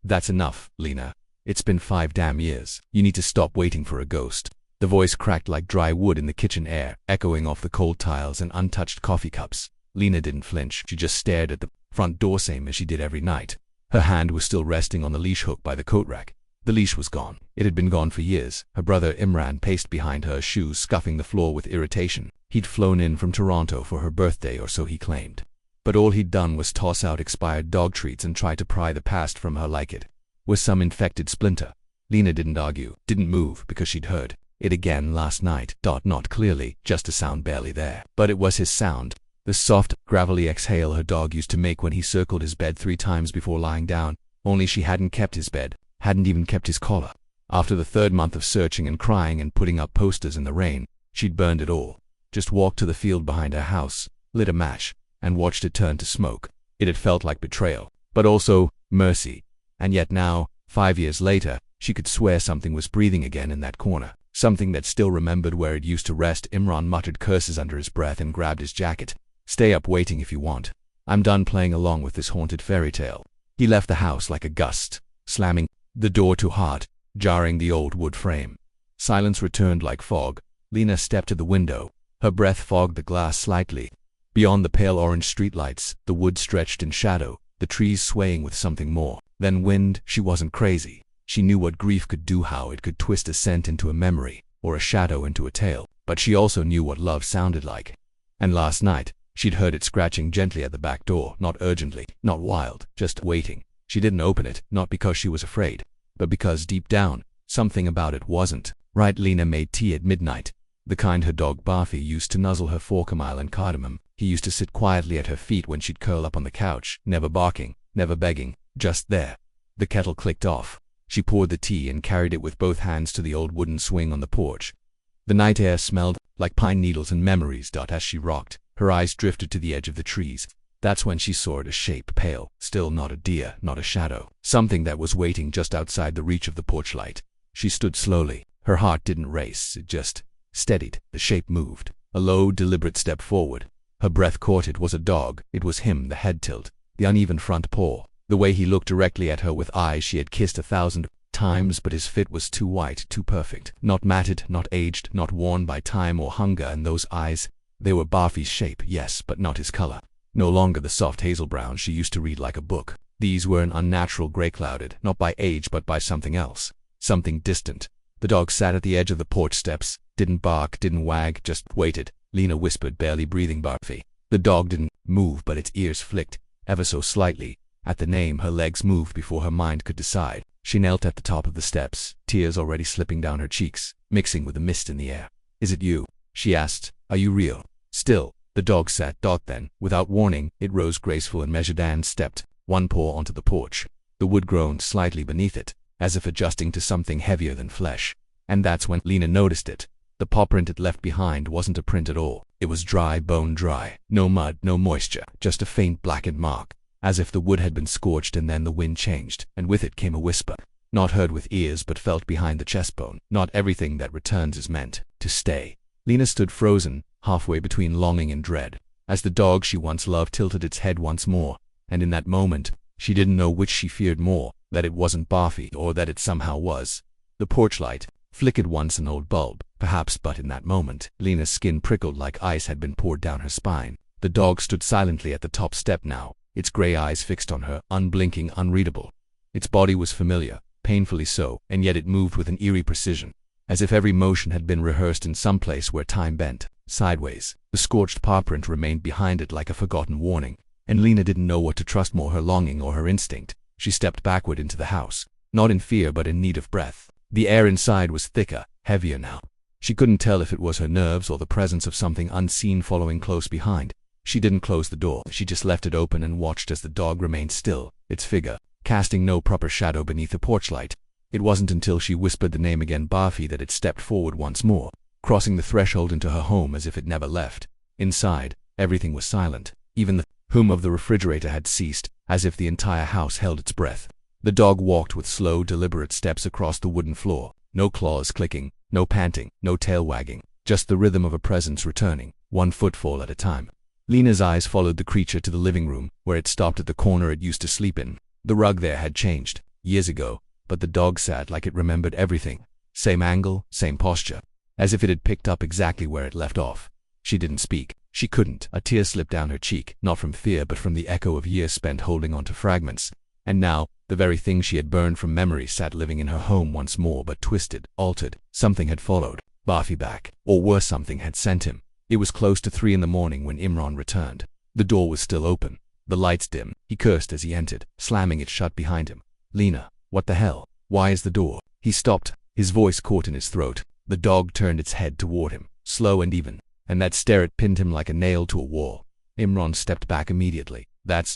That's enough, Lena. It's been 5 damn years. You need to stop waiting for a ghost. The voice cracked like dry wood in the kitchen air, echoing off the cold tiles and untouched coffee cups. Lena didn't flinch. She just stared at the front door same as she did every night. Her hand was still resting on the leash hook by the coat rack. The leash was gone. It had been gone for years. Her brother Imran paced behind her, shoes scuffing the floor with irritation. He'd flown in from Toronto for her birthday, or so he claimed. But all he'd done was toss out expired dog treats and try to pry the past from her like it was some infected splinter. Lena didn't argue, didn't move, because she'd heard it again last night. Not clearly, just a sound barely there. But it was his sound. The soft, gravelly exhale her dog used to make when he circled his bed 3 times before lying down, only she hadn't kept his bed, hadn't even kept his collar. After the 3rd month of searching and crying and putting up posters in the rain, she'd burned it all. Just walked to the field behind her house, lit a match, and watched it turn to smoke. It had felt like betrayal, but also mercy. And yet now, 5 years later, she could swear something was breathing again in that corner. Something that still remembered where it used to rest. Imran muttered curses under his breath and grabbed his jacket. Stay up waiting if you want. I'm done playing along with this haunted fairy tale. He left the house like a gust, slamming the door too hard, jarring the old wood frame. Silence returned like fog. Lena stepped to the window. Her breath fogged the glass slightly. Beyond the pale orange streetlights, the wood stretched in shadow, the trees swaying with something more than wind. She wasn't crazy. She knew what grief could do, how it could twist a scent into a memory, or a shadow into a tale. But she also knew what love sounded like. And last night, she'd heard it scratching gently at the back door, not urgently, not wild, just waiting. She didn't open it, not because she was afraid, but because deep down, something about it wasn't right. Lena made tea at midnight, the kind her dog Barfi used to nuzzle her for chamomile and cardamom. He used to sit quietly at her feet when she'd curl up on the couch, never barking, never begging, just there. The kettle clicked off. She poured the tea and carried it with both hands to the old wooden swing on the porch. The night air smelled like pine needles and memories. As she rocked, her eyes drifted to the edge of the trees. That's when she saw a shape, pale, still not a deer, not a shadow. Something that was waiting just outside the reach of the porch light. She stood slowly. Her heart didn't race, it just steadied. The shape moved. A low, deliberate step forward. Her breath caught. It was a dog. It was him, the head tilt, the uneven front paw, the way he looked directly at her with eyes she had kissed 1,000 times, but his fit was too white, too perfect. Not matted, not aged, not worn by time or hunger. And those eyes, they were Barfi's shape, yes, but not his color. No longer the soft hazel brown she used to read like a book. These were an unnatural gray, clouded, not by age but by something else, something distant. The dog sat at the edge of the porch steps, didn't bark, didn't wag, just waited. Lena whispered, barely breathing, Barfi. The dog didn't move, but its ears flicked, ever so slightly. At the name, her legs moved before her mind could decide. She knelt at the top of the steps, tears already slipping down her cheeks, mixing with the mist in the air. Is it you? She asked. Are you real? Still. The dog sat. Then, without warning, it rose graceful and measured and stepped, one paw onto the porch. The wood groaned slightly beneath it, as if adjusting to something heavier than flesh. And that's when Lena noticed it. The paw print it left behind wasn't a print at all. It was dry, bone dry. No mud, no moisture, just a faint blackened mark, as if the wood had been scorched. And then the wind changed, and with it came a whisper. Not heard with ears but felt behind the chest bone. Not everything that returns is meant to stay. Lena stood frozen, halfway between longing and dread, as the dog she once loved tilted its head once more. And in that moment, she didn't know which she feared more, that it wasn't Barfi or that it somehow was. The porch light flickered once, an old bulb, perhaps, but in that moment, Lena's skin prickled like ice had been poured down her spine. The dog stood silently at the top step now, its gray eyes fixed on her, unblinking, unreadable. Its body was familiar, painfully so, and yet it moved with an eerie precision, as if every motion had been rehearsed in some place where time bent sideways. The scorched paw print remained behind it like a forgotten warning, and Lena didn't know what to trust more, her longing or her instinct. She stepped backward into the house, not in fear but in need of breath. The air inside was thicker, heavier now. She couldn't tell if it was her nerves or the presence of something unseen following close behind. She didn't close the door. She just left it open and watched as the dog remained still, its figure casting no proper shadow beneath the porch light. It wasn't until she whispered the name again, Barfi, that it stepped forward once more, crossing the threshold into her home as if it never left. Inside, everything was silent. Even the hum of the refrigerator had ceased, as if the entire house held its breath. The dog walked with slow, deliberate steps across the wooden floor. No claws clicking, no panting, no tail wagging, just the rhythm of a presence returning, one footfall at a time. Lena's eyes followed the creature to the living room, where it stopped at the corner it used to sleep in. The rug there had changed. years ago, but the dog sat like it remembered everything. Same angle, same posture, as if it had picked up exactly where it left off. She didn't speak. She couldn't. A tear slipped down her cheek, not from fear but from the echo of years spent holding on to fragments. And now, the very thing she had burned from memory sat living in her home once more, but twisted, altered. Something had followed Bafi back, or worse, something had sent him. It was close to 3 in the morning when Imran returned. The door was still open, the lights dim. He cursed as he entered, slamming it shut behind him. Lena, what the hell? Why is the door? He stopped, his voice caught in his throat. The dog turned its head toward him, slow and even, and that stare it pinned him like a nail to a wall. Imran stepped back immediately.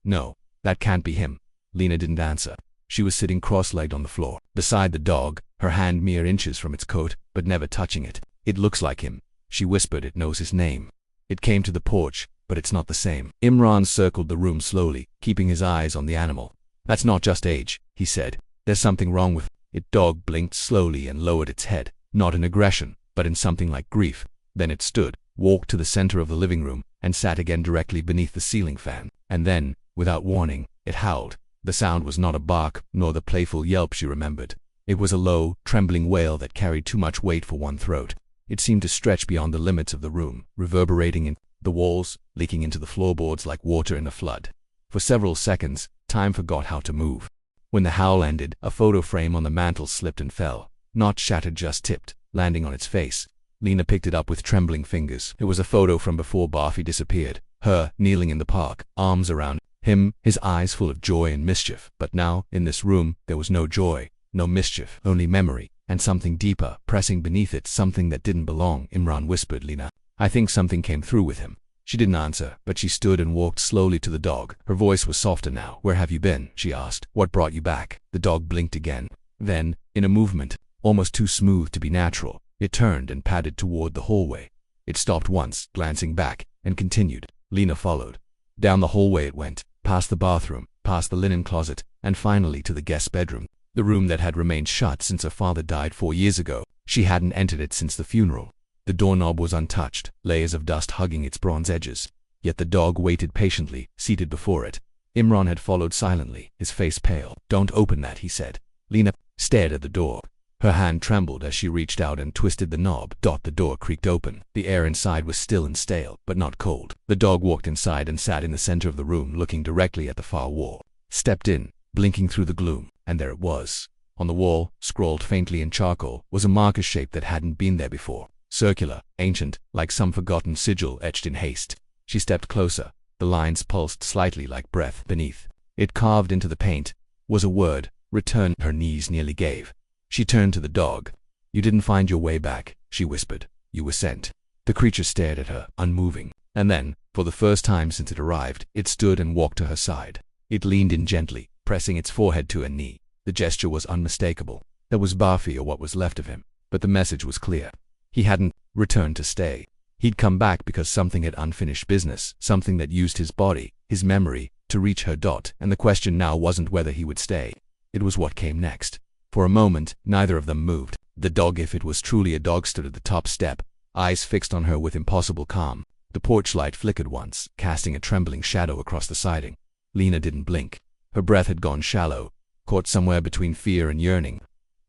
No, that can't be him. Lena didn't answer. She was sitting cross-legged on the floor, beside the dog, her hand mere inches from its coat, but never touching it. It looks like him, she whispered. It knows his name. It came to the porch, but it's not the same. Imran circled the room slowly, keeping his eyes on the animal. That's not just age, he said. There's something wrong with it. Dog blinked slowly and lowered its head, not in aggression, but in something like grief. Then it stood, walked to the center of the living room, and sat again directly beneath the ceiling fan. And then, without warning, it howled. The sound was not a bark, nor the playful yelp she remembered. It was a low, trembling wail that carried too much weight for one throat. It seemed to stretch beyond the limits of the room, reverberating in the walls, leaking into the floorboards like water in a flood. For several seconds, time forgot how to move. When the howl ended, a photo frame on the mantel slipped and fell. Not shattered, just tipped, landing on its face. Lena picked it up with trembling fingers. It was a photo from before Bafi disappeared. Her, kneeling in the park, arms around him, his eyes full of joy and mischief. But now, in this room, there was no joy, no mischief, only memory, and something deeper, pressing beneath it, something that didn't belong. Imran whispered, Lena, I think something came through with him. She didn't answer, but she stood and walked slowly to the dog. Her voice was softer now. Where have you been? She asked. What brought you back? The dog blinked again. Then, in a movement, almost too smooth to be natural, it turned and padded toward the hallway. It stopped once, glancing back, and continued. Lena followed. Down the hallway it went, past the bathroom, past the linen closet, and finally to the guest bedroom, the room that had remained shut since her father died 4 years ago. She hadn't entered it since the funeral. The doorknob was untouched, layers of dust hugging its bronze edges. Yet the dog waited patiently, seated before it. Imran had followed silently, his face pale. Don't open that, he said. Lena stared at the door. Her hand trembled as she reached out and twisted the knob. The door creaked open. The air inside was still and stale, but not cold. The dog walked inside and sat in the center of the room, looking directly at the far wall. Stepped in, blinking through the gloom, and there it was. On the wall, scrawled faintly in charcoal, was a marker shape that hadn't been there before. Circular, ancient, like some forgotten sigil etched in haste. She stepped closer. The lines pulsed slightly like breath beneath. It, carved into the paint, was a word. Return. Her knees nearly gave. She turned to the dog. You didn't find your way back, she whispered. You were sent. The creature stared at her, unmoving. And then, for the first time since it arrived, it stood and walked to her side. It leaned in gently, pressing its forehead to her knee. The gesture was unmistakable. That was Bafi, or what was left of him. But the message was clear. He hadn't returned to stay. He'd come back because something had unfinished business, something that used his body, his memory, to reach her. And the question now wasn't whether he would stay. It was what came next. For a moment, neither of them moved. The dog, if it was truly a dog, stood at the top step, eyes fixed on her with impossible calm. The porch light flickered once, casting a trembling shadow across the siding. Lena didn't blink. Her breath had gone shallow, caught somewhere between fear and yearning.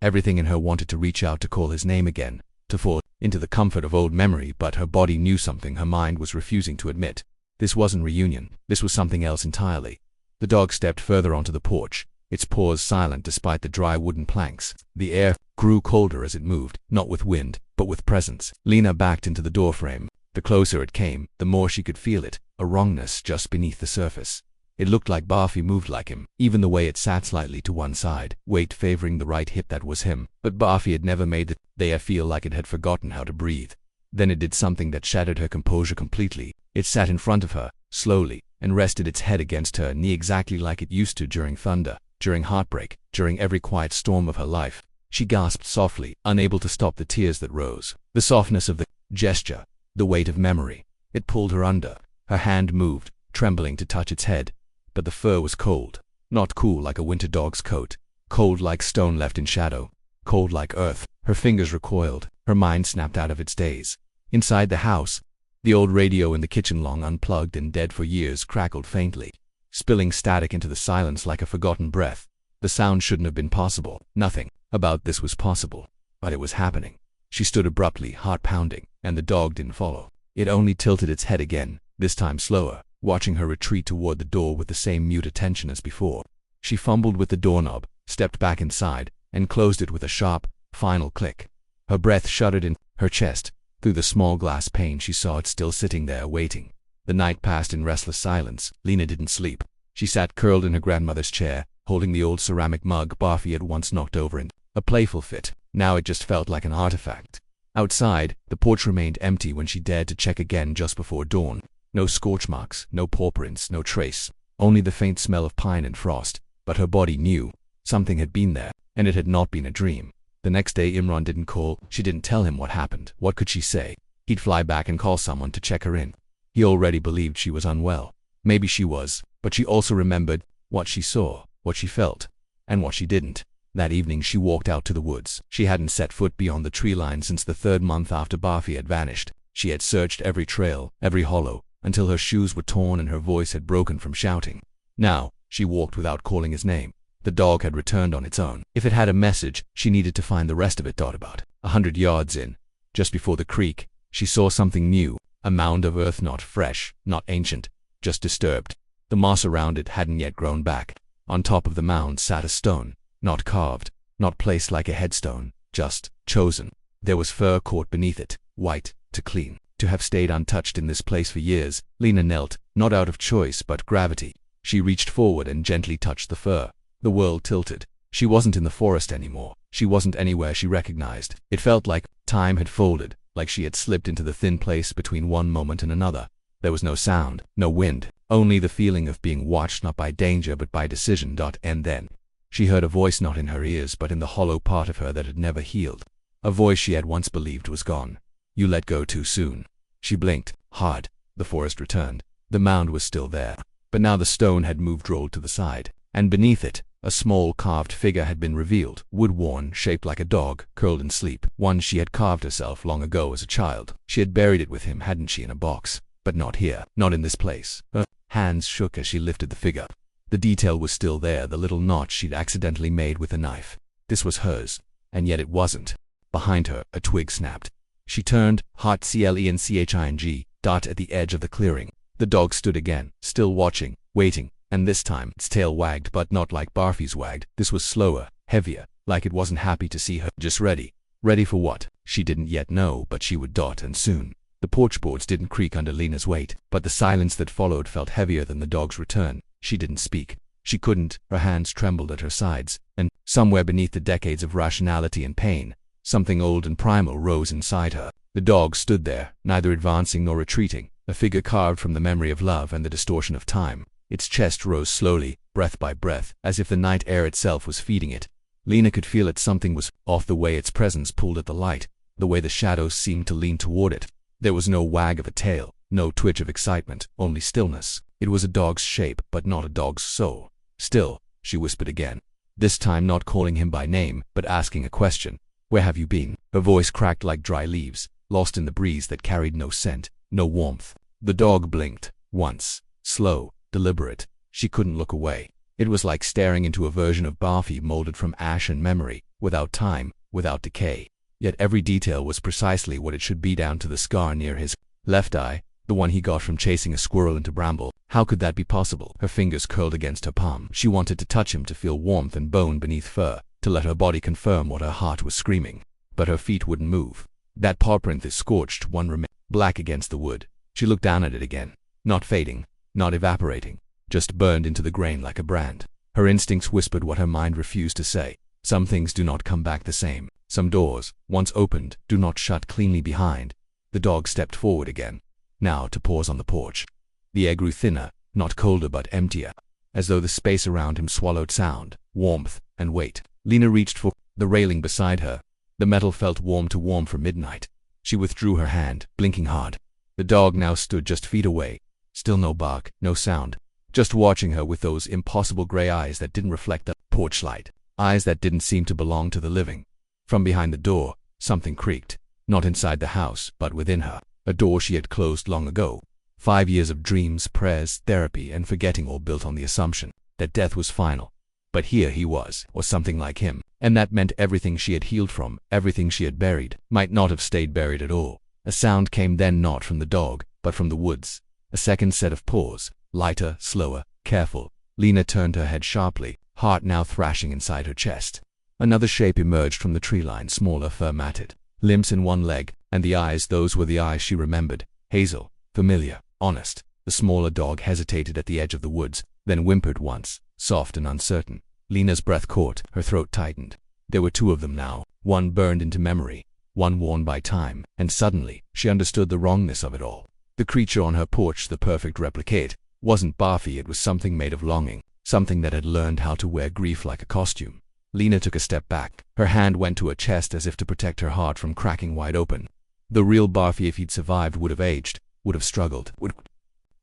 Everything in her wanted to reach out to call his name again, to fall into the comfort of old memory, but her body knew something her mind was refusing to admit. This wasn't reunion. This was something else entirely. The dog stepped further onto the porch, its paws silent despite the dry wooden planks. The air grew colder as it moved, not with wind, but with presence. Lena backed into the doorframe. The closer it came, the more she could feel it, a wrongness just beneath the surface. It looked like Bafi moved like him, even the way it sat slightly to one side, weight favoring the right hip. That was him. But Bafi had never made the day feel like it had forgotten how to breathe. Then it did something that shattered her composure completely. It sat in front of her, slowly, and rested its head against her knee exactly like it used to during thunder, during heartbreak, during every quiet storm of her life. She gasped softly, unable to stop the tears that rose. The softness of the gesture, the weight of memory. It pulled her under. Her hand moved, trembling to touch its head. But the fur was cold. Not cool like a winter dog's coat. Cold like stone left in shadow. Cold like earth. Her fingers recoiled. Her mind snapped out of its daze. Inside the house, the old radio in the kitchen, long unplugged and dead for years, crackled faintly, spilling static into the silence like a forgotten breath. The sound shouldn't have been possible. Nothing about this was possible. But it was happening. She stood abruptly, heart pounding, and the dog didn't follow. It only tilted its head again, this time slower, watching her retreat toward the door with the same mute attention as before. She fumbled with the doorknob, stepped back inside, and closed it with a sharp, final click. Her breath shuddered in her chest. Through the small glass pane she saw it still sitting there, waiting. The night passed in restless silence. Lena didn't sleep. She sat curled in her grandmother's chair, holding the old ceramic mug Barfi had once knocked over in a playful fit. Now it just felt like an artifact. Outside, the porch remained empty when she dared to check again just before dawn. No scorch marks, no paw prints, no trace. Only the faint smell of pine and frost. But her body knew. Something had been there, and it had not been a dream. The next day Imran didn't call. She didn't tell him what happened. What could she say? He'd fly back and call someone to check her in. He already believed she was unwell. Maybe she was, but she also remembered what she saw, what she felt, and what she didn't. That evening she walked out to the woods. She hadn't set foot beyond the tree line since the 3rd month after Barfi had vanished. She had searched every trail, every hollow, until her shoes were torn and her voice had broken from shouting. Now, she walked without calling his name. The dog had returned on its own. If it had a message, she needed to find the rest of it. About 100 yards in, just before the creek, she saw something new, a mound of earth, not fresh, not ancient, just disturbed. The moss around it hadn't yet grown back. On top of the mound sat a stone, not carved, not placed like a headstone, just chosen. There was fur caught beneath it, white, to clean. To have stayed untouched in this place for years, Lena knelt, not out of choice but gravity. She reached forward and gently touched the fur. The world tilted. She wasn't in the forest anymore. She wasn't anywhere she recognized. It felt like time had folded, like she had slipped into the thin place between one moment and another. There was no sound, no wind, only the feeling of being watched not by danger but by decision. And then she heard a voice not in her ears but in the hollow part of her that had never healed. A voice she had once believed was gone. You let go too soon. She blinked, hard. The forest returned. The mound was still there, but now the stone had moved, rolled to the side, and beneath it, a small carved figure had been revealed, wood-worn, shaped like a dog, curled in sleep. One she had carved herself long ago as a child. She had buried it with him, hadn't she, in a box? But not here, not in this place. Her hands shook as she lifted the figure. The detail was still there, the little notch she'd accidentally made with a knife. This was hers, and yet it wasn't. Behind her, a twig snapped. She turned, heart clenchying, at the edge of the clearing. The dog stood again, still watching, waiting, and this time its tail wagged, but not like Barfi's wagged. This was slower, heavier, like it wasn't happy to see her. Just ready. Ready for what? She didn't yet know, but she would. And soon. The porch boards didn't creak under Lena's weight, but the silence that followed felt heavier than the dog's return. She didn't speak. She couldn't. Her hands trembled at her sides, and somewhere beneath the decades of rationality and pain, something old and primal rose inside her. The dog stood there, neither advancing nor retreating, a figure carved from the memory of love and the distortion of time. Its chest rose slowly, breath by breath, as if the night air itself was feeding it. Lena could feel it. Something was off, the way its presence pulled at the light, the way the shadows seemed to lean toward it. There was no wag of a tail, no twitch of excitement, only stillness. It was a dog's shape, but not a dog's soul. Still, she whispered again, this time not calling him by name, but asking a question. Where have you been? Her voice cracked like dry leaves, lost in the breeze that carried no scent, no warmth. The dog blinked, once, slow, deliberate. She couldn't look away. It was like staring into a version of Barfi molded from ash and memory, without time, without decay. Yet every detail was precisely what it should be, down to the scar near his left eye, the one he got from chasing a squirrel into bramble. How could that be possible? Her fingers curled against her palm. She wanted to touch him, to feel warmth and bone beneath fur, to let her body confirm what her heart was screaming. But her feet wouldn't move. That paw print, this scorched one, remained black against the wood. She looked down at it again. Not fading, not evaporating, just burned into the grain like a brand. Her instincts whispered what her mind refused to say. Some things do not come back the same. Some doors, once opened, do not shut cleanly behind. The dog stepped forward again, now to pause on the porch. The air grew thinner, not colder but emptier, as though the space around him swallowed sound, warmth, and weight. Lena reached for the railing beside her. The metal felt warm, too warm for midnight. She withdrew her hand, blinking hard. The dog now stood just feet away. Still no bark, no sound. Just watching her with those impossible gray eyes that didn't reflect the porch light. Eyes that didn't seem to belong to the living. From behind the door, something creaked. Not inside the house, but within her. A door she had closed long ago. 5 years of dreams, prayers, therapy, and forgetting, all built on the assumption that death was final. But here he was, or something like him, and that meant everything she had healed from, everything she had buried, might not have stayed buried at all. A sound came then, not from the dog, but from the woods. A second set of paws, lighter, slower, careful. Lena turned her head sharply, heart now thrashing inside her chest. Another shape emerged from the tree line, smaller, fur-matted, limbs in one leg, and the eyes, those were the eyes she remembered. Hazel, familiar, honest. The smaller dog hesitated at the edge of the woods, then whimpered once, soft and uncertain. Lena's breath caught, her throat tightened. There were two of them now, one burned into memory, one worn by time, and suddenly, she understood the wrongness of it all. The creature on her porch, the perfect replicate, wasn't Barfi, it was something made of longing, something that had learned how to wear grief like a costume. Lena took a step back. Her hand went to her chest as if to protect her heart from cracking wide open. The real Barfi, if he'd survived, would have aged, would have struggled, would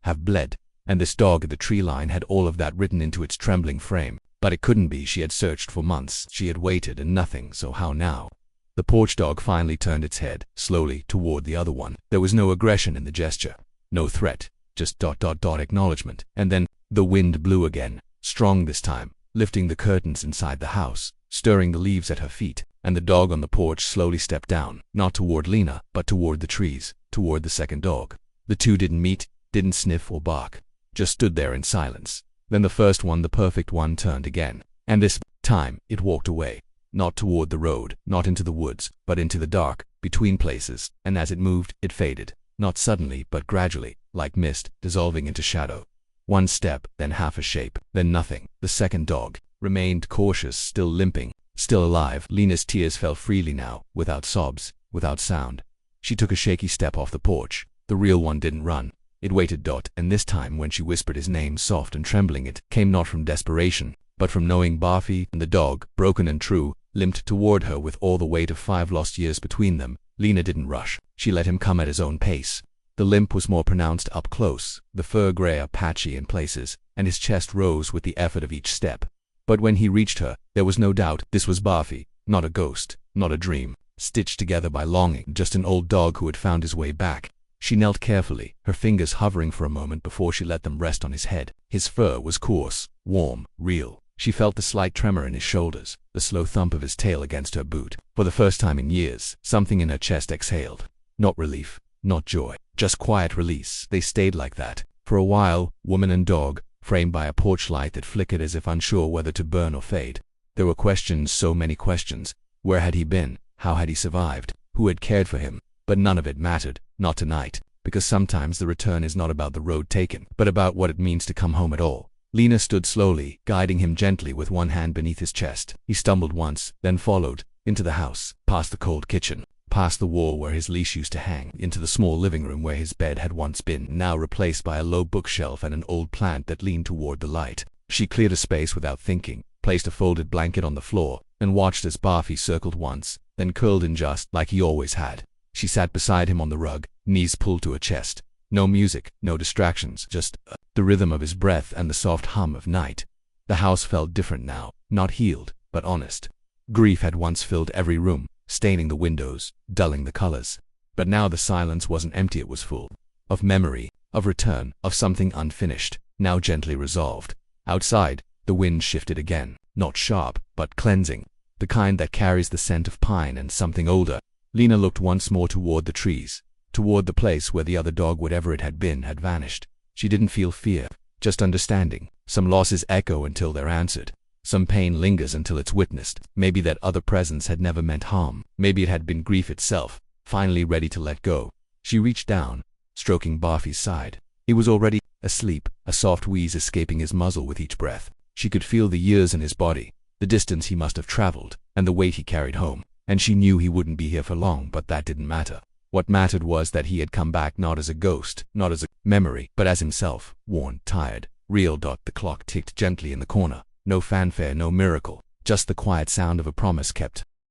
have bled. And this dog at the tree line had all of that written into its trembling frame. But it couldn't be. She had searched for months. She had waited, and nothing, so how now? The porch dog finally turned its head, slowly, toward the other one. There was no aggression in the gesture. No threat. Just ... acknowledgement. And then, the wind blew again. Strong this time, lifting the curtains inside the house, stirring the leaves at her feet, and the dog on the porch slowly stepped down, not toward Lena, but toward the trees, toward the second dog. The two didn't meet, didn't sniff or bark, just stood there in silence. Then the first one, the perfect one, turned again. And this time, it walked away. Not toward the road, not into the woods, but into the dark, between places, and as it moved, it faded. Not suddenly, but gradually, like mist, dissolving into shadow. One step, then half a shape, then nothing. The second dog remained cautious, still limping, still alive. Lena's tears fell freely now, without sobs, without sound. She took a shaky step off the porch. The real one didn't run. It waited. And this time when she whispered his name, soft and trembling, it came not from desperation, but from knowing Barfi. And the dog, broken and true, limped toward her with all the weight of 5 lost years between them. Lena didn't rush. She let him come at his own pace. The limp was more pronounced up close, the fur grayer, patchy in places, and his chest rose with the effort of each step. But when he reached her, there was no doubt this was Barfi, not a ghost, not a dream, stitched together by longing, just an old dog who had found his way back. She knelt carefully, her fingers hovering for a moment before she let them rest on his head. His fur was coarse, warm, real. She felt the slight tremor in his shoulders, the slow thump of his tail against her boot. For the first time in years, something in her chest exhaled. Not relief, not joy, just quiet release. They stayed like that, for a while, woman and dog, framed by a porch light that flickered as if unsure whether to burn or fade. There were questions, so many questions. Where had he been? How had he survived? Who had cared for him? But none of it mattered, not tonight, because sometimes the return is not about the road taken, but about what it means to come home at all. Lena stood slowly, guiding him gently with one hand beneath his chest. He stumbled once, then followed, into the house, past the cold kitchen, past the wall where his leash used to hang, into the small living room where his bed had once been, now replaced by a low bookshelf and an old plant that leaned toward the light. She cleared a space without thinking, placed a folded blanket on the floor, and watched as Barfi circled once, then curled in just like he always had. She sat beside him on the rug, knees pulled to her chest. No music, no distractions, just the rhythm of his breath and the soft hum of night. The house felt different now, not healed, but honest. Grief had once filled every room, staining the windows, dulling the colors. But now the silence wasn't empty, it was full. Of memory, of return, of something unfinished, now gently resolved. Outside, the wind shifted again, not sharp, but cleansing, the kind that carries the scent of pine and something older. Lena looked once more toward the trees, toward the place where the other dog, whatever it had been, had vanished. She didn't feel fear, just understanding. Some losses echo until they're answered. Some pain lingers until it's witnessed. Maybe that other presence had never meant harm. Maybe it had been grief itself, finally ready to let go. She reached down, stroking Barfi's side. He was already asleep, a soft wheeze escaping his muzzle with each breath. She could feel the years in his body, the distance he must have traveled, and the weight he carried home. And she knew he wouldn't be here for long, but that didn't matter. What mattered was that he had come back not as a ghost, not as a memory, but as himself, worn, tired, real. The clock ticked gently in the corner. No fanfare, no miracle, just the quiet sound of a promise kept.